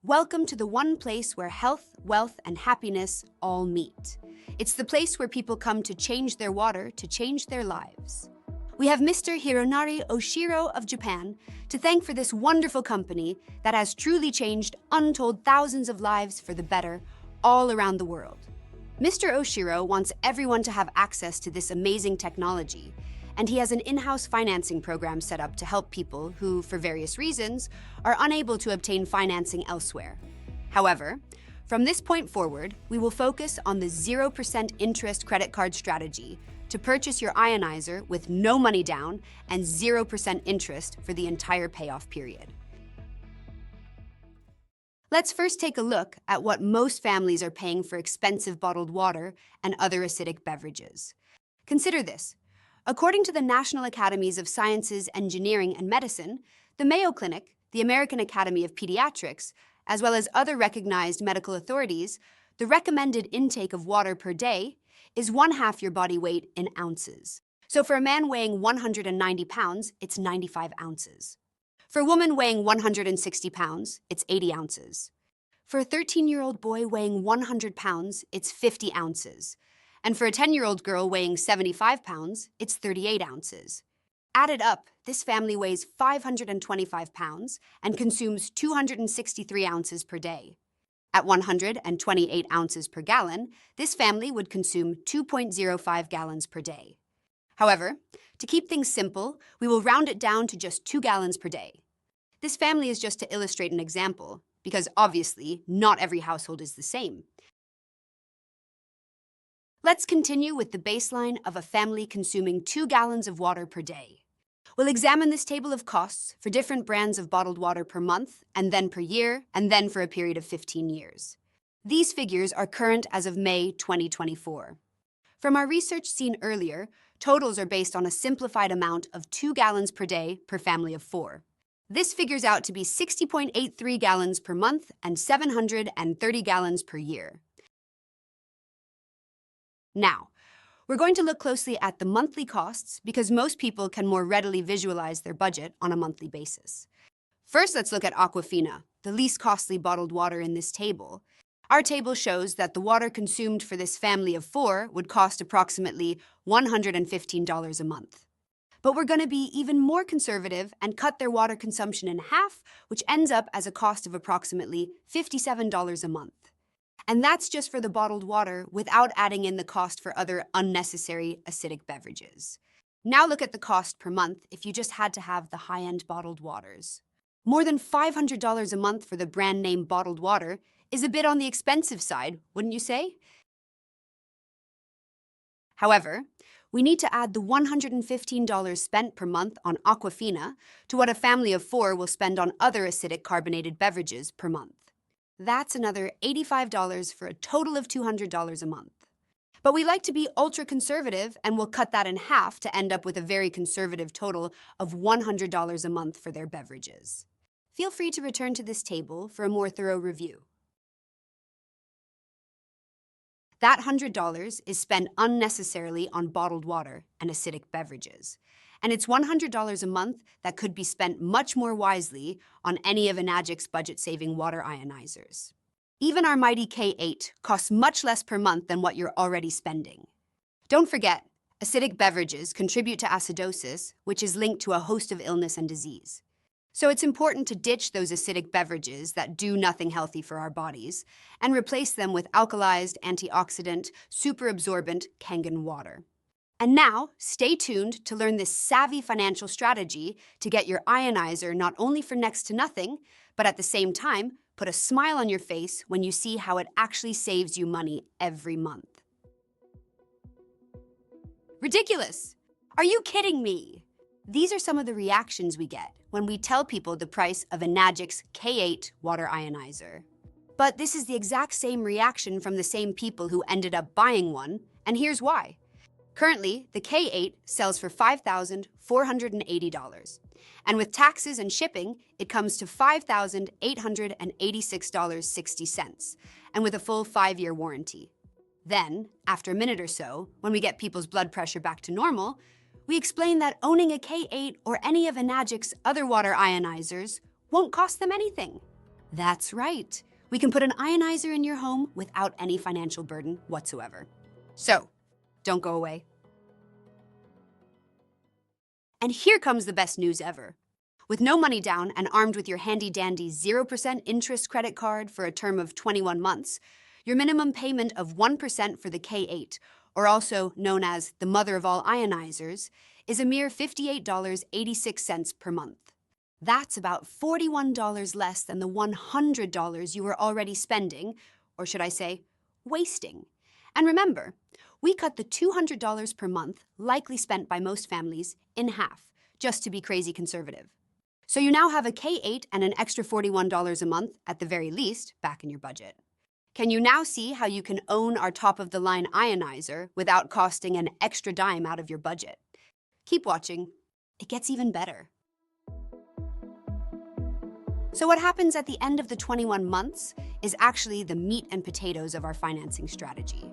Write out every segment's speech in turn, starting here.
Welcome to the one place where health, wealth, and happiness all meet. It's the place where people come to change their water to change their lives. We have Mr. Hironari Oshiro of Japan to thank for this wonderful company that has truly changed untold thousands of lives for the better all around the world. Mr. Oshiro wants everyone to have access to this amazing technology, and he has an in-house financing program set up to help people who, for various reasons, are unable to obtain financing elsewhere. However, from this point forward, we will focus on the 0% interest credit card strategy to purchase your ionizer with no money down and 0% interest for the entire payoff period. Let's first take a look at what most families are paying for expensive bottled water and other acidic beverages. Consider this. According to the National Academies of Sciences, Engineering, and Medicine, the Mayo Clinic, the American Academy of Pediatrics, as well as other recognized medical authorities, the recommended intake of water per day is 1/2 your body weight in ounces. So for a man weighing 190 pounds, it's 95 ounces. For a woman weighing 160 pounds, it's 80 ounces. For a 13-year-old boy weighing 100 pounds, it's 50 ounces. And for a 10-year-old girl weighing 75 pounds, it's 38 ounces. Added up, this family weighs 525 pounds and consumes 263 ounces per day. At 128 ounces per gallon, this family would consume 2.05 gallons per day. However, to keep things simple, we will round it down to just 2 gallons per day. This family is just to illustrate an example, because obviously, not every household is the same. Let's continue with the baseline of a family consuming 2 gallons of water per day. We'll examine this table of costs for different brands of bottled water per month, and then per year, and then for a period of 15 years. These figures are current as of May 2024. From our research seen earlier, totals are based on a simplified amount of 2 gallons per day per family of 4. This figures out to be 60.83 gallons per month and 730 gallons per year. Now, we're going to look closely at the monthly costs because most people can more readily visualize their budget on a monthly basis. First, let's look at Aquafina, the least costly bottled water in this table. Our table shows that the water consumed for this family of 4 would cost approximately $115 a month. But we're going to be even more conservative and cut their water consumption in half, which ends up as a cost of approximately $57 a month. And that's just for the bottled water without adding in the cost for other unnecessary acidic beverages. Now look at the cost per month if you just had to have the high-end bottled waters. More than $500 a month for the brand name bottled water is a bit on the expensive side, wouldn't you say? However, we need to add the $115 spent per month on Aquafina to what a family of 4 will spend on other acidic carbonated beverages per month. That's another $85 for a total of $200 a month. But we like to be ultra-conservative and we'll cut that in half to end up with a very conservative total of $100 a month for their beverages. Feel free to return to this table for a more thorough review. That $100 is spent unnecessarily on bottled water and acidic beverages. And it's $100 a month that could be spent much more wisely on any of Enagic's budget-saving water ionizers. Even our mighty K8 costs much less per month than what you're already spending. Don't forget, acidic beverages contribute to acidosis, which is linked to a host of illness and disease. So it's important to ditch those acidic beverages that do nothing healthy for our bodies and replace them with alkalized, antioxidant, superabsorbent Kangen water. And now, stay tuned to learn this savvy financial strategy to get your ionizer not only for next to nothing, but at the same time, put a smile on your face when you see how it actually saves you money every month. Ridiculous! Are you kidding me? These are some of the reactions we get when we tell people the price of Enagic's K8 water ionizer. But this is the exact same reaction from the same people who ended up buying one, and here's why. Currently, the K8 sells for $5,480, and with taxes and shipping, it comes to $5,886.60, and with a full 5-year warranty. Then, after a minute or so, when we get people's blood pressure back to normal, we explain that owning a K8 or any of Enagic's other water ionizers won't cost them anything. That's right. We can put an ionizer in your home without any financial burden whatsoever. So, don't go away. And here comes the best news ever. With no money down and armed with your handy-dandy 0% interest credit card for a term of 21 months, your minimum payment of 1% for the K8, or also known as the mother of all ionizers, is a mere $58.86 per month. That's about $41 less than the $100 you were already spending, or should I say, wasting. And remember, we cut the $200 per month likely spent by most families in half, just to be crazy conservative. So you now have a K8 and an extra $41 a month, at the very least, back in your budget. Can you now see how you can own our top-of-the-line ionizer without costing an extra dime out of your budget? Keep watching. It gets even better. So what happens at the end of the 21 months is actually the meat and potatoes of our financing strategy.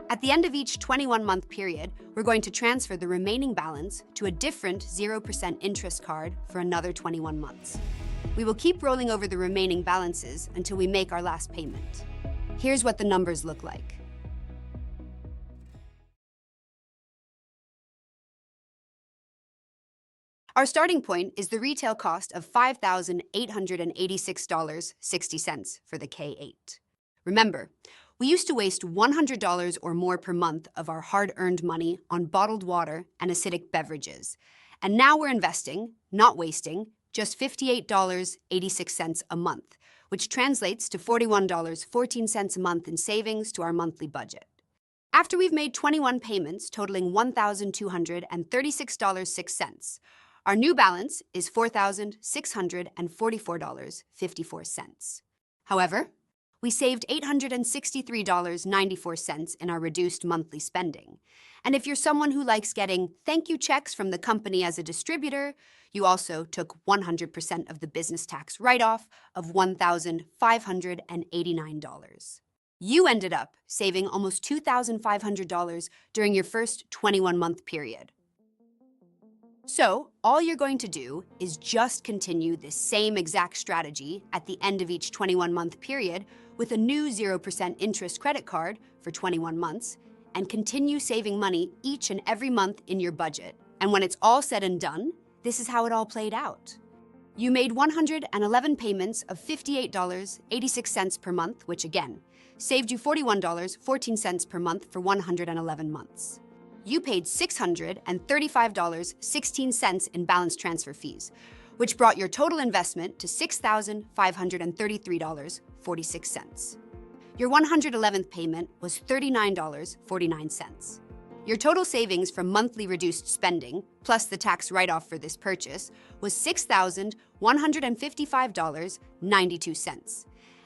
At the end of each 21-month period, we're going to transfer the remaining balance to a different 0% interest card for another 21 months. We will keep rolling over the remaining balances until we make our last payment. Here's what the numbers look like. Our starting point is the retail cost of $5,886.60 for the K8. Remember, we used to waste $100 or more per month of our hard-earned money on bottled water and acidic beverages. And now we're investing, not wasting, just $58.86 a month, which translates to $41.14 a month in savings to our monthly budget. After we've made 21 payments totaling $1,236.06, our new balance is $4,644.54. However, we saved $863.94 in our reduced monthly spending. And if you're someone who likes getting thank you checks from the company as a distributor, you also took 100% of the business tax write-off of $1,589. You ended up saving almost $2,500 during your first 21-month period. So, all you're going to do is just continue this same exact strategy at the end of each 21-month period with a new 0% interest credit card for 21 months and continue saving money each and every month in your budget. And when it's all said and done, this is how it all played out. You made 111 payments of $58.86 per month, which again, saved you $41.14 per month for 111 months. You paid $635.16 in balance transfer fees, which brought your total investment to $6,533.46. Your 111th payment was $39.49. Your total savings from monthly reduced spending, plus the tax write-off for this purchase, was $6,155.92.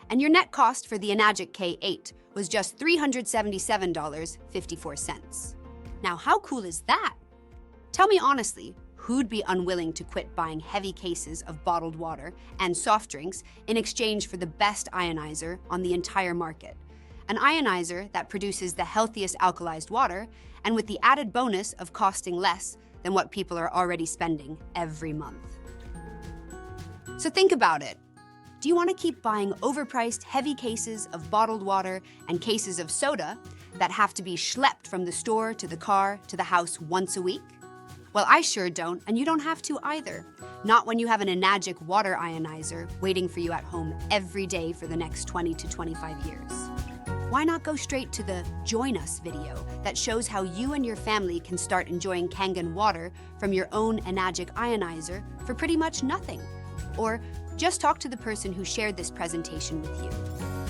And your net cost for the Enagic K8 was just $377.54. Now, how cool is that? Tell me honestly, who'd be unwilling to quit buying heavy cases of bottled water and soft drinks in exchange for the best ionizer on the entire market? An ionizer that produces the healthiest alkalized water and with the added bonus of costing less than what people are already spending every month. So think about it. Do you want to keep buying overpriced heavy cases of bottled water and cases of soda that have to be schlepped from the store to the car to the house once a week? Well, I sure don't, and you don't have to either. Not when you have an Enagic water ionizer waiting for you at home every day for the next 20 to 25 years. Why not go straight to the Join Us video that shows how you and your family can start enjoying Kangen water from your own Enagic ionizer for pretty much nothing? Or just talk to the person who shared this presentation with you.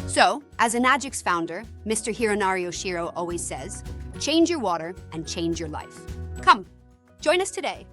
So, as Enagic's founder, Mr. Hironari Oshiro always says, change your water and change your life. Come, join us today.